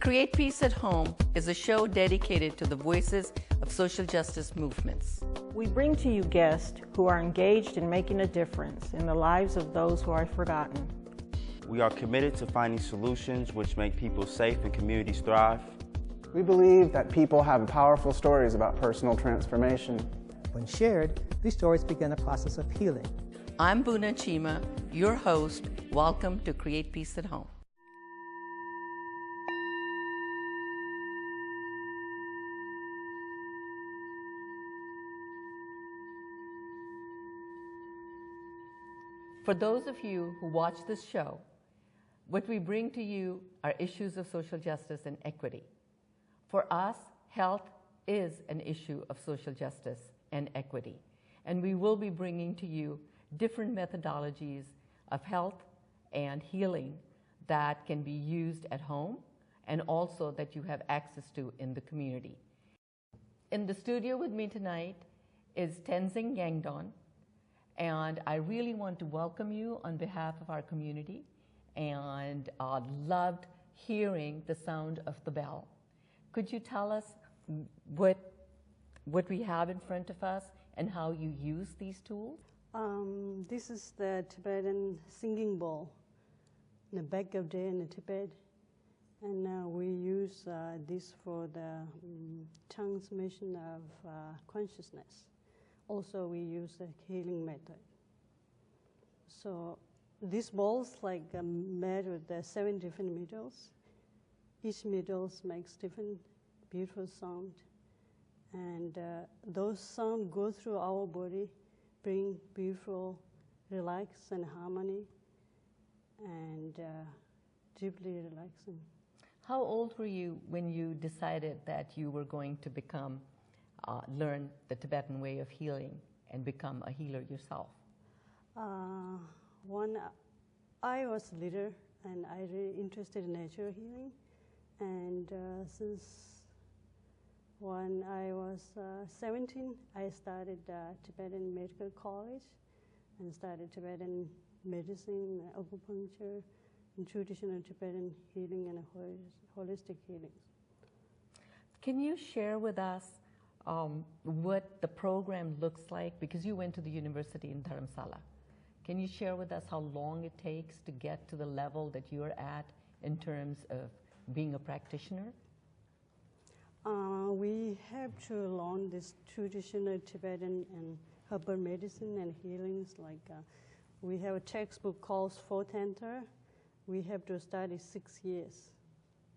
Create Peace at Home is a show dedicated to the voices of social justice movements. We bring to you guests who are engaged in making a difference in the lives of those who are forgotten. We are committed to finding solutions which make people safe and communities thrive. We believe that people have powerful stories about personal transformation. When shared, these stories begin a process of healing. I'm Boona Cheema, your host. Welcome to Create Peace at Home. For those of you who watch this show, what we bring to you are issues of social justice and equity. For us, health is an issue of social justice and equity, and we will be bringing to you different methodologies of health and healing that can be used at home and also that you have access to in the community. In the studio with me tonight is Tenzin Yangdon, and I really want to welcome you on behalf of our community, and loved hearing the sound of the bell. Could you tell us what we have in front of us and how you use these tools? This is the Tibetan singing bowl, the back of day in Tibet, and we use this for the transmission of consciousness. Also, we use the healing method. So these bowls made with 7 different metals. Each metal makes different beautiful sound, and those sounds go through our body, bring beautiful relax and harmony, and deeply relaxing. How old were you when you decided that you were going to learn the Tibetan way of healing and become a healer yourself? When I was little, and I really interested in natural healing, and since when I was 17, I started Tibetan Medical College and started Tibetan medicine, acupuncture, and traditional Tibetan healing and holistic healing. Can you share with us what the program looks like? Because you went to the university in Dharamsala. Can you share with us how long it takes to get to the level that you're at in terms of being a practitioner? We have to learn this traditional Tibetan and herbal medicine and healings. We have a textbook called Tantra. We have to study 6 years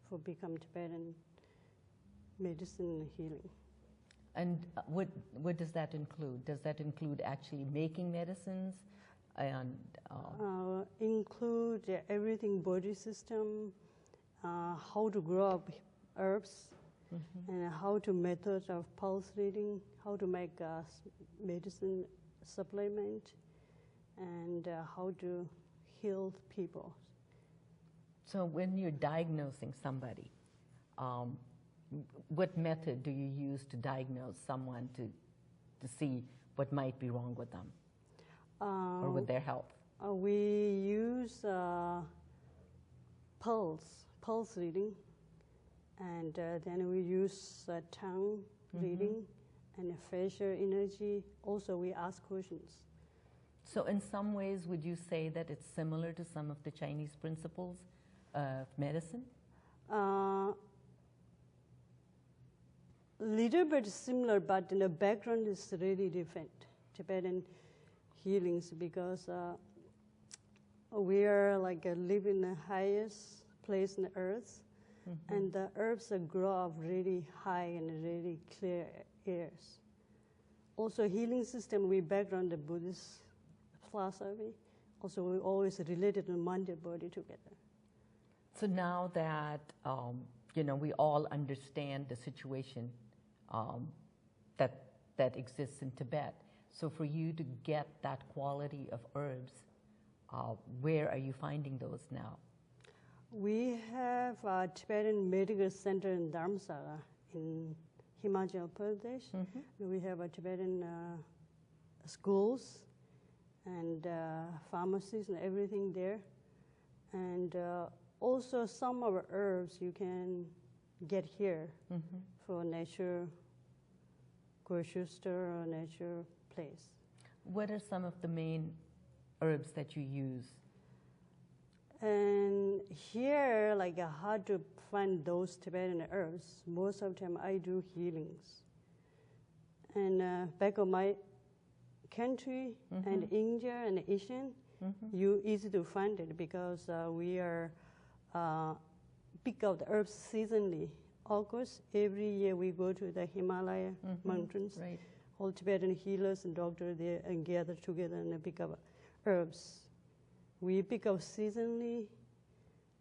for become Tibetan medicine and healing. And what does that include? Does that include actually making medicines? And include everything, body system, how to grow up herbs, and how to method of pulse reading, how to make medicine supplement, and how to heal people. So when you're diagnosing somebody, what method do you use to diagnose someone to see what might be wrong with them or with their health? We use pulse reading, and then we use tongue reading and facial energy. Also, we ask questions. So in some ways, would you say that it's similar to some of the Chinese principles of medicine? Little bit similar, but the background is really different. Tibetan healings, because we are live in the highest place on the earth, and the herbs grow up really high and really clear airs. Also, healing system, we background the Buddhist philosophy. Also, we always related the mind and body together. So now that we all understand the situation that exists in Tibet, so for you to get that quality of herbs, where are you finding those now? We have a Tibetan Medical Center in Dharamsala in Himachal Pradesh. We have a Tibetan schools and pharmacies and everything there. And also some of our herbs you can get here for nature grocery store or nature place. What are some of the main herbs that you use? And here, like hard to find those Tibetan herbs. Most of the time I do healings. And back of my country and India and Asian, you easy to find it because we are pick up the herbs seasonally. August, every year we go to the Himalaya mountains. Right. All Tibetan healers and doctors there and gather together and pick up herbs. We pick up seasonally,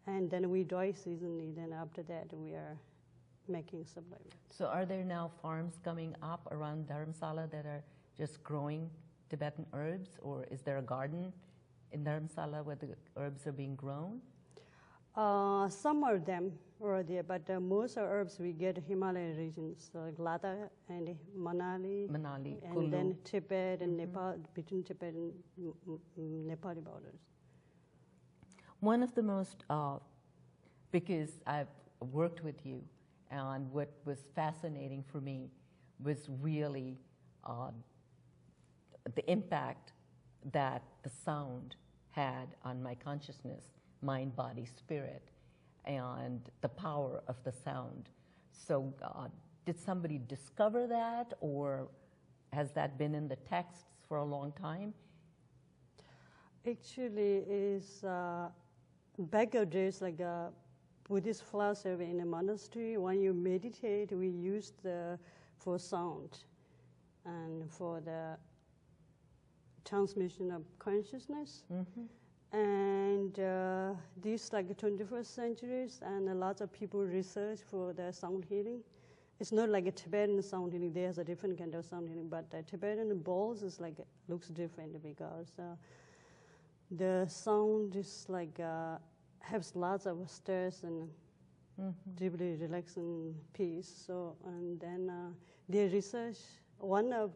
and then we dry seasonally. Then after that, we are making supplements. So are there now farms coming up around Dharamsala that are just growing Tibetan herbs, or is there a garden in Dharamsala where the herbs are being grown? Some of them are there, but most of herbs we get Himalayan regions, like Ladakh and Manali, and Kulu. then Tibet and Nepal, between Tibet and Nepali borders. One of the most, because I've worked with you, and what was fascinating for me was really the impact that the sound had on my consciousness, mind, body, spirit, and the power of the sound. So did somebody discover that, or has that been in the texts for a long time? Actually, is back of days like a Buddhist philosophy in a monastery. When you meditate, we use for sound and for the transmission of consciousness. And this like 21st centuries, and a lot of people research for the sound healing. It's not like a Tibetan sound healing. There's a different kind of sound healing, but the Tibetan bowls is like looks different because the sound is like has lots of stress and deeply relaxing peace. So and then they research. One of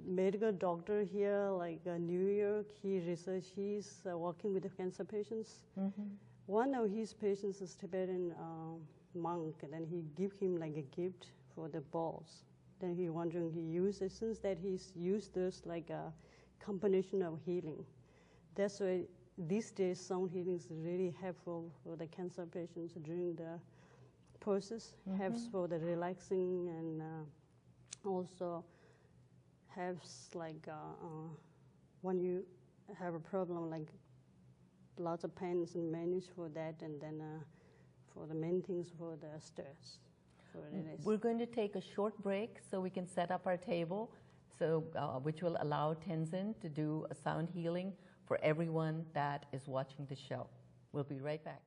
medical doctor here, like New York, he research. He's working with the cancer patients. One of his patients is Tibetan monk, and then he give him like a gift for the balls. Then he wondering he uses since that he's used this like a combination of healing. That's why these days sound healing is really helpful for the cancer patients during the process. Helps for the relaxing and also helps like when you have a problem like lots of pains and manage for that, and then for the main things for the stress. We're going to take a short break so we can set up our table, so which will allow Tenzin to do a sound healing for everyone that is watching the show. We'll be right back.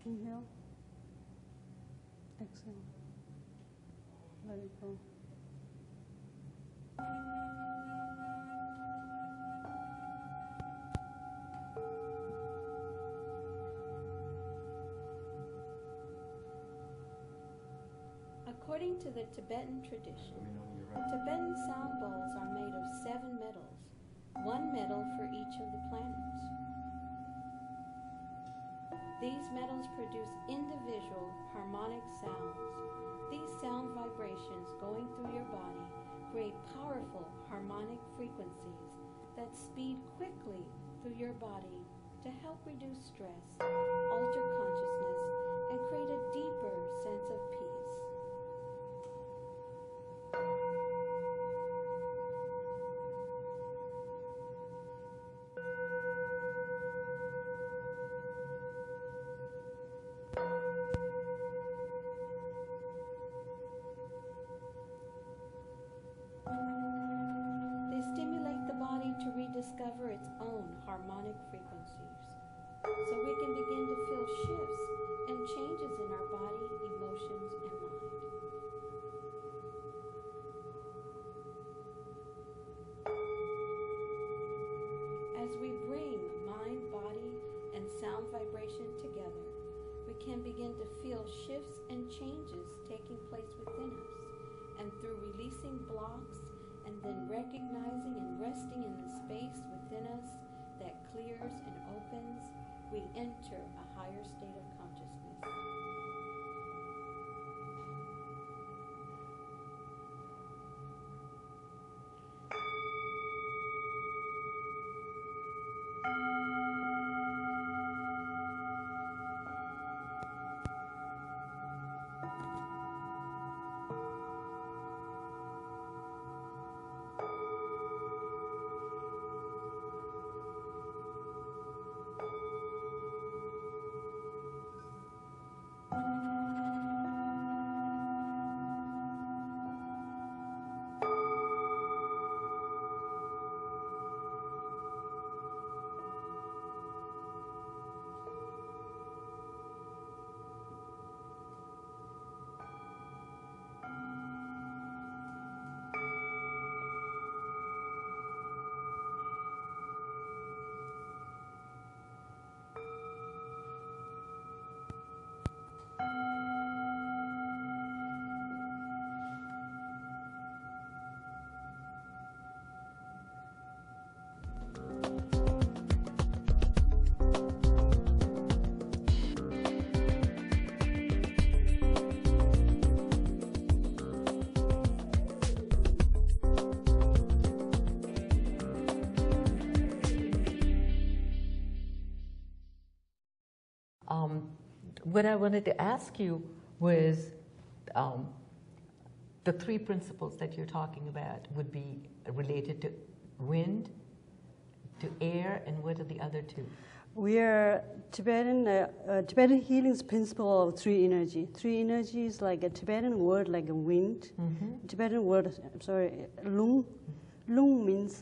Inhale. Exhale. Let it go. According to the Tibetan tradition, Tibetan sound bowls are made of 7 metals, 1 metal for each of the planets. These metals produce individual harmonic sounds. These sound vibrations going through your body create powerful harmonic frequencies that speed quickly through your body to help reduce stress, alter consciousness, and create a deeper sense of peace. Discover its own harmonic frequencies, so we can begin to feel shifts and changes in our body, emotions, and mind. As we bring mind, body, and sound vibration together, we can begin to feel shifts and changes taking place within us, and through releasing blocks and then recognizing and resting in the space within us that clears and opens, we enter a higher state of consciousness. What I wanted to ask you was the 3 principles that you're talking about would be related to wind, to air, and what are the other 2? We are Tibetan healing's principle of 3 energy. 3 energy is like a Tibetan word like a wind. Tibetan word, lung. Lung means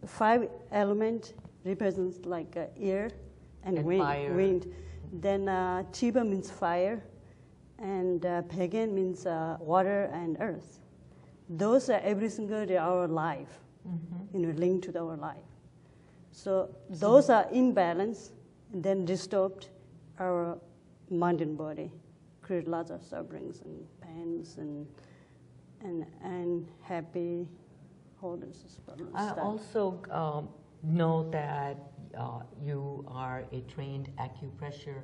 5 element represents like air and wind. Then Cpah means fire, and pagan means water and earth. Those are every single day our life, linked to our life. So those are imbalanced, and then disturbed our mind and body, create lots of sufferings and pains and happy, all this stuff. I also know that you are a trained acupressure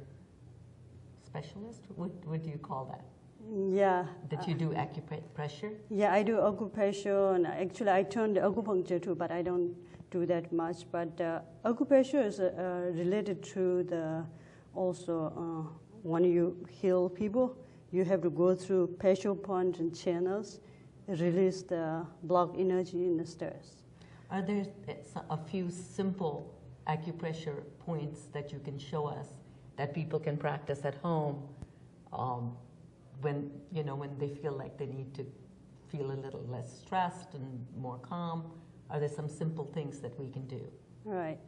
specialist. What do you call that? Yeah. That you do acupressure? Yeah, I do acupressure, and actually I turned acupuncture too, but I don't do that much. But acupressure is related to the also when you heal people, you have to go through pressure points and channels, release the blocked energy in the stress. Are there a few simple acupressure points that you can show us that people can practice at home when they feel like they need to feel a little less stressed and more calm? Are there some simple things that we can do? Right.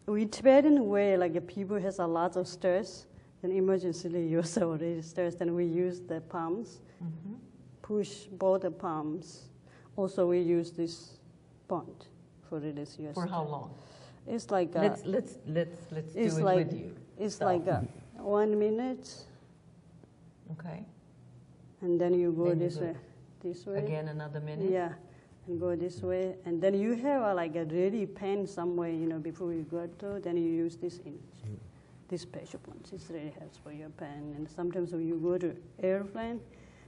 we Tibetan way, like people has a lot of stress, then emergency you're already stressed, and we use the palms, push both the palms. Also, we use this bond for release your For stress. how long? It's like Let's do it like, with you. It's So, like 1 minute, okay. and then you go Then you this go way, this way. Again, another minute. Yeah, and go this way, and then you have like a really pain somewhere, before you go to. Then you use this energy, this pressure point. It really helps for your pain. And sometimes when you go to airplane,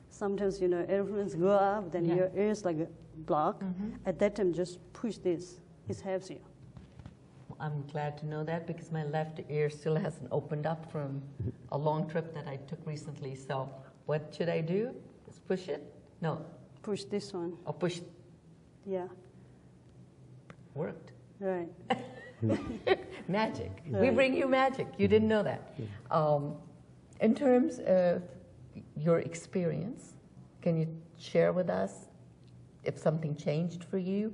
sometimes airplanes go up, then your ears like a block. At that time, just push this. It helps you. I'm glad to know that because my left ear still hasn't opened up from a long trip that I took recently. So what should I do? Just push it? No. Push this one. Oh, push. Yeah. Worked. Right. Magic. We Right. bring you magic. You didn't know that. In terms of your experience, can you share with us if something changed for you?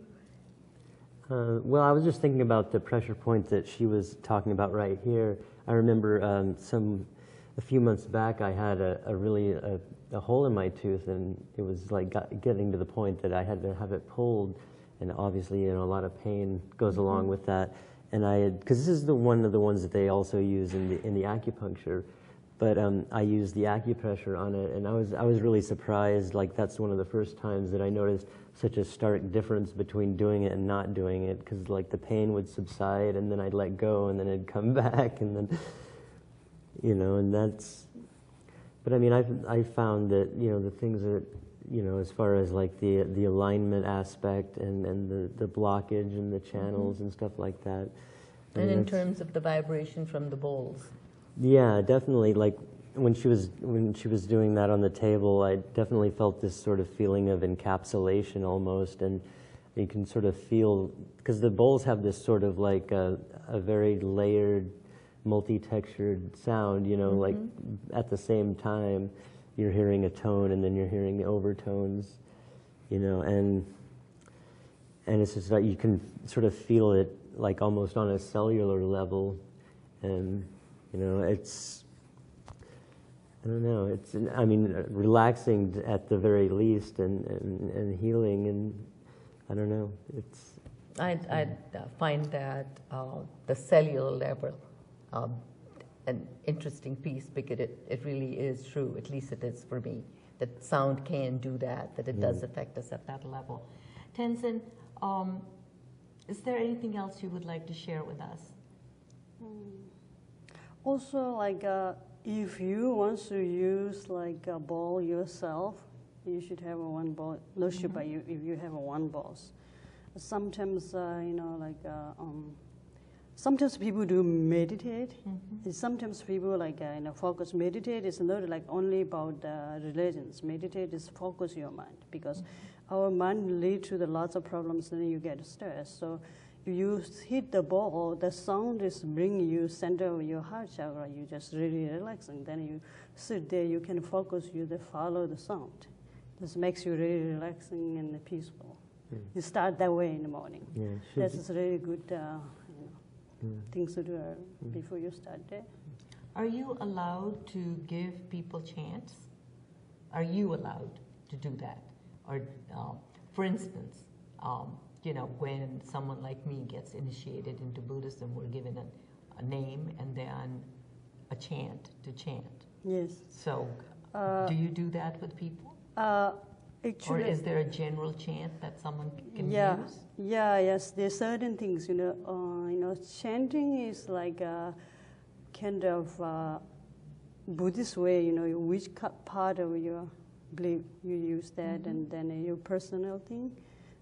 Well, I was just thinking about the pressure point that she was talking about right here. I remember a few months back, I had a hole in my tooth, and it was like getting to the point that I had to have it pulled, and obviously, a lot of pain goes along with that. And because this is one of the ones that they also use in the acupuncture, but I used the acupressure on it, and I was really surprised. Like that's one of the first times that I noticed such a stark difference between doing it and not doing it, because like the pain would subside, and then I'd let go, and then it'd come back, and then and that's. But I mean, I found that the things that as far as like the alignment aspect and the blockage and the channels and stuff like that. And in terms of the vibration from the bowls. Yeah, definitely. Like when she was doing that on the table, I definitely felt this sort of feeling of encapsulation almost, and you can sort of feel, because the bowls have this sort of like a very layered, multi-textured sound. Like at the same time, you're hearing a tone, and then you're hearing the overtones, and it's just like you can sort of feel it like almost on a cellular level, and it's, I don't know, it's, I mean, relaxing at the very least, and healing, and I don't know, it's. I find that the cellular level an interesting piece, because it really is true, at least it is for me, that sound can do that it does affect us at that level. Tenzin, is there anything else you would like to share with us? Also, like if you want to use like a ball yourself, you should have one ball. No Cpah, if you have one ball. Sometimes sometimes people do meditate. And sometimes people like focus. Meditate is not like only about religions. Meditate is focus your mind, because our mind leads to the lots of problems, and then you get stressed. So if you hit the ball, the sound is bringing you center of your heart chakra. You just really relaxing. Then you sit there. You can focus. You follow the sound. This makes you really relaxing and peaceful. You start that way in the morning. Yeah, That's really good. Things to do before you start there. Are you allowed to give people chants? Are you allowed to do that? Or, for instance, when someone like me gets initiated into Buddhism, we're given a name and then a chant to chant. Yes. So, do you do that with people? Actually, or is there a general chant that someone can use? Yes. There's certain things, chanting is like a kind of Buddhist way, which part of your belief you use that, and then your personal thing.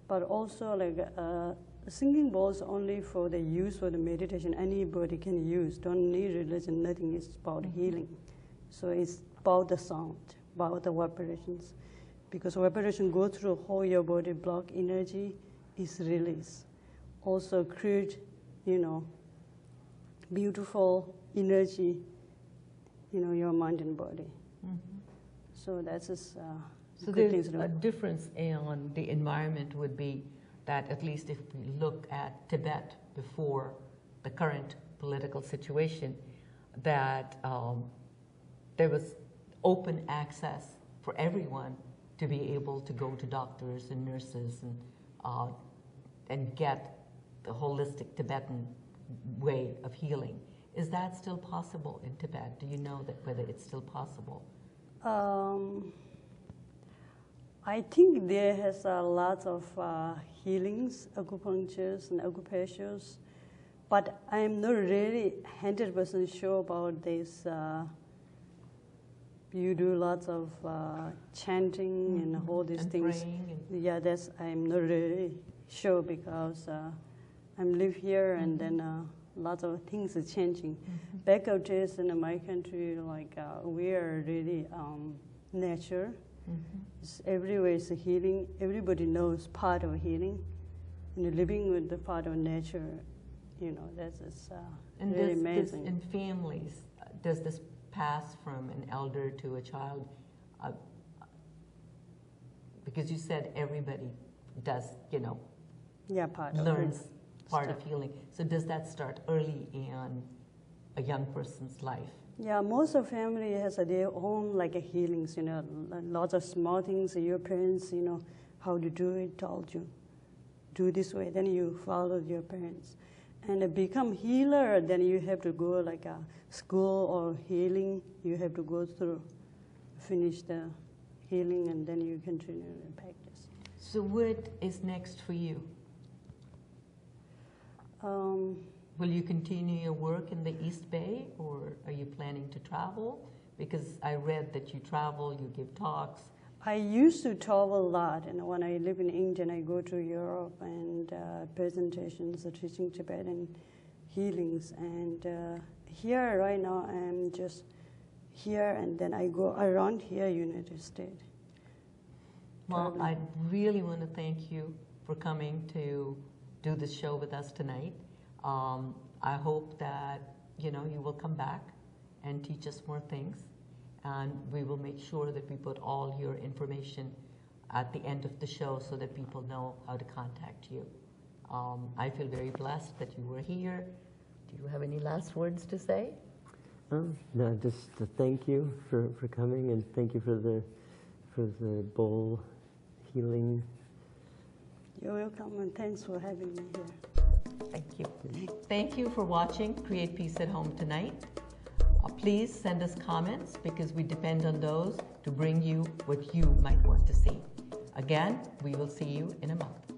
But also like singing bowls only for the use for the meditation. Anybody can use. Don't need religion. Nothing is about healing. So it's about the sound, about the vibrations. Because vibration goes through whole your body, block energy is released. Also create, beautiful energy, your mind and body. So that's just So good there's things to a do. difference in the environment would be that, at least if we look at Tibet before the current political situation, that there was open access for everyone to be able to go to doctors and nurses and get the holistic Tibetan way of healing. Is that still possible in Tibet? Do you know that whether it's still possible? I think there has a lot of healings, acupunctures and acupressures, but I am not really 100% sure about this. You do lots of chanting and all these and things. Yeah, that's I'm not really sure because I live here and then lots of things are changing. Back of this in my country, like we are really nature. Everywhere is healing. Everybody knows part of healing, and living with the part of nature. You know, that's really amazing. In families, does this pass from an elder to a child? Because you said everybody does, you know, learns part of healing. So does that start early in a young person's life? Yeah, most of family has their own like healings, you know, lots of small things. Your parents, you know, how to do it, told you, do this way. Then you follow your parents. And to become healer, then you have to go like a school or healing. You have to go through, finish the healing, and then you continue to practice. So what is next for you? Will you continue your work in the East Bay, or are you planning to travel? Because I read that you travel, you give talks. I used to travel a lot, and when I live in India, I go to Europe and presentations, teaching Tibetan healings. And here right now, I'm just here, and then I go around here, United States. Well, I really want to thank you for coming to do this show with us tonight. I hope that, you know, you will come back and teach us more things, and we will make sure that we put all your information at the end of the show so that people know how to contact you. I feel very blessed that you were here. Do you have any last words to say? No, just to thank you for coming, and thank you for the bowl healing. You're welcome, and thanks for having me here. Thank you. Thank you for watching Create Peace at Home tonight. Please send us comments because we depend on those to bring you what you might want to see. Again, we will see you in a month.